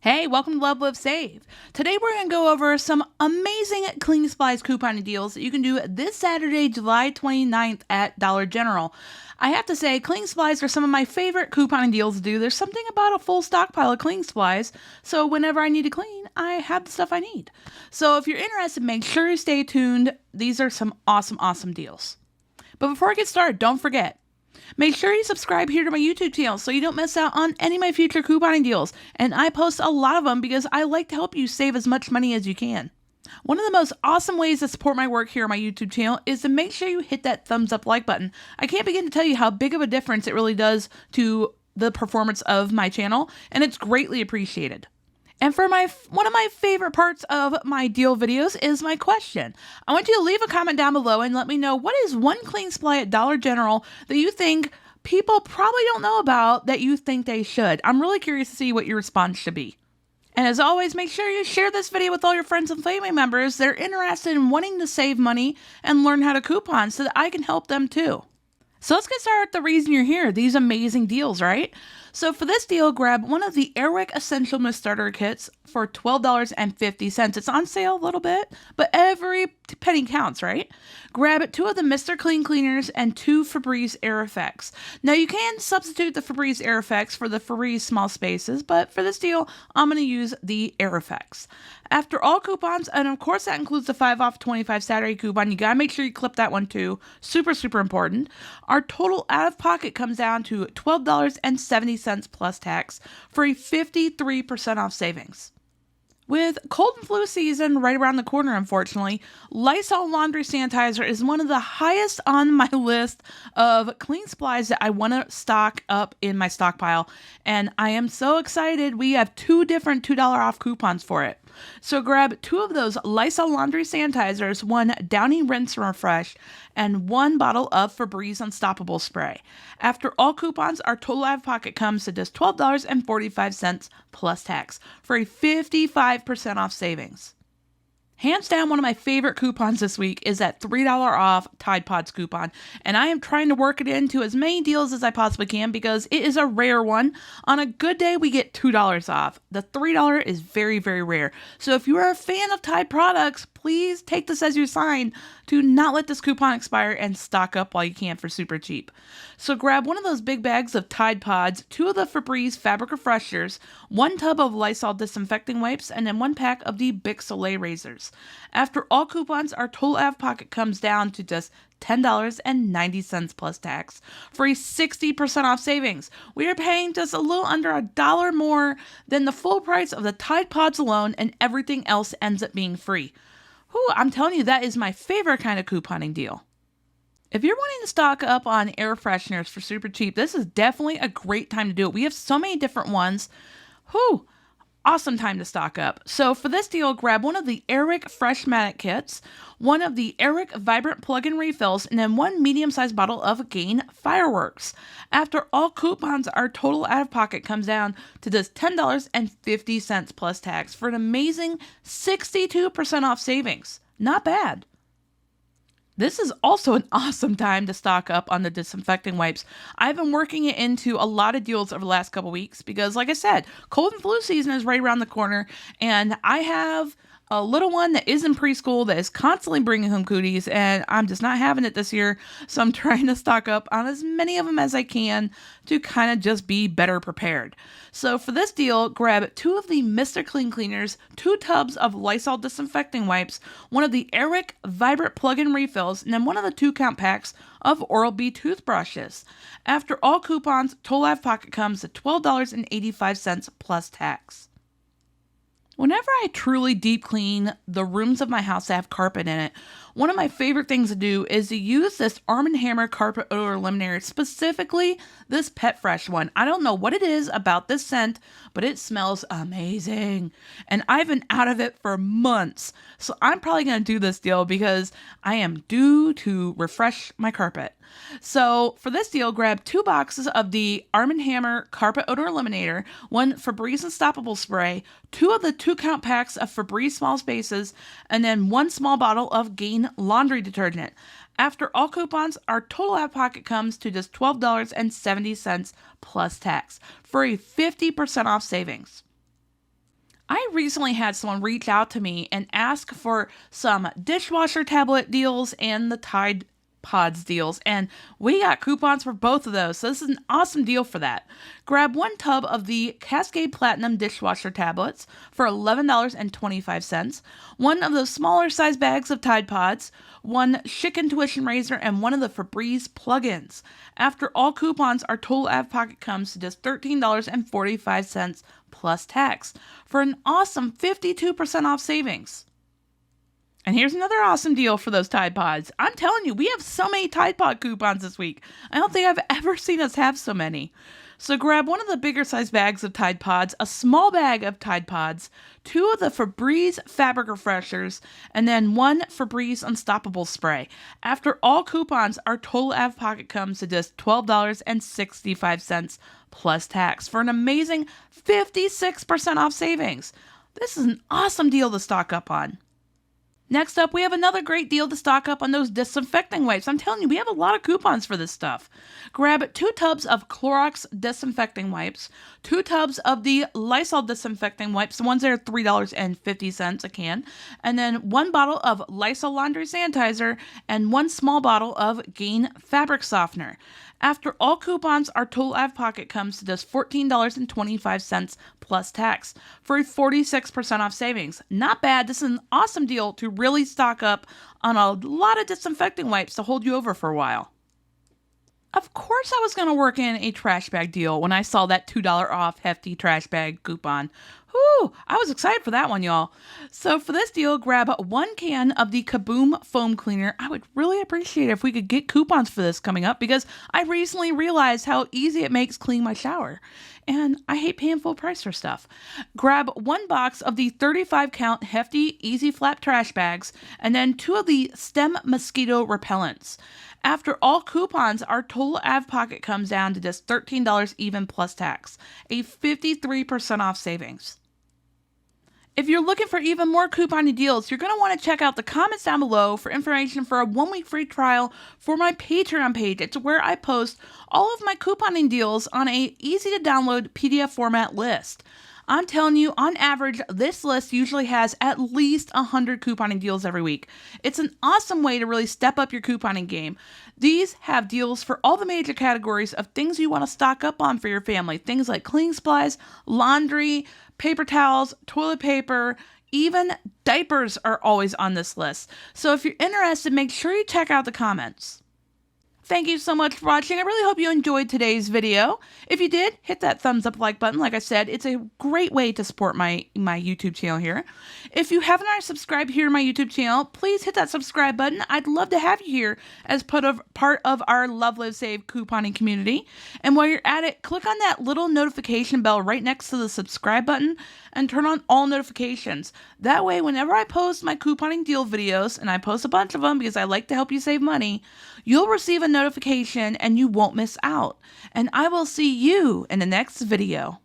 Hey, welcome to LoveLiveSave. Today we're going to go over some amazing cleaning supplies couponing deals that you can do this Saturday, July 29th at Dollar General. I have to say, cleaning supplies are some of my favorite couponing deals to do. There's something about a full stockpile of cleaning supplies, so whenever I need to clean, I have the stuff I need. So if you're interested, make sure you stay tuned. These are some awesome deals. But before I get started, don't forget, make sure you subscribe here to my YouTube channel so you don't miss out on any of my future couponing deals. And I post a lot of them because I like to help you save as much money as you can. One of the most awesome ways to support my work here on my YouTube channel is to make sure you hit that thumbs up like button. I can't begin to tell you how big of a difference it really does to the performance of my channel, and it's greatly appreciated. And for one of my favorite parts of my deal videos is my question. I want you to leave a comment down below and let me know what is one cleaning supply at Dollar General that you think people probably don't know about that you think they should. I'm really curious to see what your response should be. And as always, make sure you share this video with all your friends and family members that are interested in wanting to save money and learn how to coupon so that I can help them too. So let's get started with the reason you're here, these amazing deals, right? So for this deal, grab one of the Airwick Essential Mist Starter Kits for $12.50. It's on sale a little bit, but every penny counts, right? Grab two of the Mr. Clean Cleaners and two Febreze Air Effects. Now you can substitute the Febreze Air Effects for the Febreze Small Spaces, but for this deal, I'm going to use the Air Effects. After all coupons, and of course that includes the 5 off 25 Saturday coupon, you gotta make sure you clip that one too. Super important. Our total out of pocket comes down to $12.70 plus tax for a 53% off savings. With cold and flu season right around the corner, unfortunately, Lysol laundry sanitizer is one of the highest on my list of clean supplies that I want to stock up in my stockpile. And I am so excited. We have two different $2 off coupons for it. So grab two of those Lysol laundry sanitizers, one Downy Rinse and Refresh, and one bottle of Febreze Unstoppable Spray. After all coupons, our total out of pocket comes to just $12.45 plus tax for a 55% off savings. Hands down, one of my favorite coupons this week is that $3 off Tide Pods coupon, and I am trying to work it into as many deals as I possibly can because it is a rare one. On a good day, we get $2 off. The $3 is very rare. So if you are a fan of Tide products, please take this as your sign to not let this coupon expire and stock up while you can for super cheap. So grab one of those big bags of Tide Pods, two of the Febreze fabric refreshers, one tub of Lysol disinfecting wipes, and then one pack of the Bic Soleil razors. After all coupons, our total out of pocket comes down to just $10.90 plus tax for a 60% off savings. We are paying just a little under $1 more than the full price of the Tide Pods alone, and everything else ends up being free. Whew, I'm telling you, that is my favorite kind of couponing deal. If you're wanting to stock up on air fresheners for super cheap, this is definitely a great time to do it. We have so many different ones. Whew, awesome time to stock up. So for this deal, grab one of the Airwick Freshmatic Kits, one of the Airwick Vibrant Plug-in Refills, and then one medium-sized bottle of Gain Fireworks. After all coupons, our total out-of-pocket comes down to just $10.50 plus tax for an amazing 62% off savings. Not bad. This is also an awesome time to stock up on the disinfecting wipes. I've been working it into a lot of deals over the last couple weeks because, like I said, cold and flu season is right around the corner, and I have a little one that is in preschool that is constantly bringing home cooties, and I'm just not having it this year, so I'm trying to stock up on as many of them as I can to kind of just be better prepared. So for this deal, grab two of the Mr. Clean Cleaners, two tubs of Lysol disinfecting wipes, one of the Airwick Vibrant Plug-in Refills, and then one of the 2-count packs of Oral-B toothbrushes. After all coupons, total out of pocket comes to $12.85 plus tax. Whenever I truly deep clean the rooms of my house that have carpet in it, one of my favorite things to do is to use this Arm & Hammer Carpet Odor Eliminator, specifically this Pet Fresh one. I don't know what it is about this scent, but it smells amazing. And I've been out of it for months. So I'm probably going to do this deal because I am due to refresh my carpet. So for this deal, grab 2 boxes of the Arm & Hammer Carpet Odor Eliminator, one Febreze Unstoppable Spray, 2 of the 2-count packs of Febreze Small Spaces, and then 1 small bottle of Gain Laundry Detergent. After all coupons, our total out of pocket comes to just $12.70 plus tax for a 50% off savings. recently had someone reach out to me and ask for some dishwasher tablet deals and the Tide Pods deals, and we got coupons for both of those, so this is an awesome deal for that. Grab 1 tub of the Cascade Platinum dishwasher tablets for $11.25, 1 of those smaller size bags of Tide Pods, 1 Schick Intuition razor, and 1 of the Febreze plugins. After all coupons, our total out-of-pocket comes to just $13.45 plus tax, for an awesome 52% off savings. And here's another awesome deal for those Tide Pods. I'm telling you, we have so many Tide Pod coupons this week. I don't think I've ever seen us have so many. So grab 1 of the bigger size bags of Tide Pods, a small bag of Tide Pods, 2 of the Febreze fabric refreshers, and then 1 Febreze Unstoppable spray. After all coupons, our total out-of-pocket comes to just $12.65 plus tax, for an amazing 56% off savings. This is an awesome deal to stock up on. Next up, we have another great deal to stock up on those disinfecting wipes. I'm telling you, we have a lot of coupons for this stuff. Grab 2 tubs of Clorox disinfecting wipes, 2 tubs of the Lysol disinfecting wipes, the ones that are $3.50 a can, and then 1 bottle of Lysol laundry sanitizer and 1 small bottle of Gain fabric softener. After all coupons, our total out-of-pocket comes to just $14.25 plus tax, for a 46% off savings. Not bad. This is an awesome deal to really stock up on a lot of disinfecting wipes to hold you over for a while. Of course I was going to work in a trash bag deal when I saw that $2 off hefty trash bag coupon. Whew, I was excited for that one, y'all. So for this deal, grab 1 can of the Kaboom foam cleaner. I would really appreciate it if we could get coupons for this coming up, because I recently realized how easy it makes cleaning my shower. And I hate paying full price for stuff. Grab 1 box of the 35 count hefty easy flap trash bags, and then 2 of the stem mosquito repellents. After all coupons, our total out-of-pocket comes down to just $13 even plus tax, a 53% off savings. If you're looking for even more couponing deals, you're going to want to check out the comments down below for information for a 1-week free trial for my Patreon page. It's where I post all of my couponing deals on a easy-to-download PDF format list. I'm telling you, on average, this list usually has at least 100 couponing deals every week. It's an awesome way to really step up your couponing game. These have deals for all the major categories of things you want to stock up on for your family. Things like cleaning supplies, laundry, paper towels, toilet paper, even diapers are always on this list. So if you're interested, make sure you check out the comments. Thank you so much for watching. I really hope you enjoyed today's video. If you did, hit that thumbs up like button. Like I said, it's a great way to support my YouTube channel here. If you haven't already subscribed here to my YouTube channel, please hit that subscribe button. I'd love to have you here as part of our LoveLiveSave couponing community. And while you're at it, click on that little notification bell right next to the subscribe button and turn on all notifications. That way, whenever I post my couponing deal videos, and I post a bunch of them because I like to help you save money, you'll receive a notification and you won't miss out. And I will see you in the next video.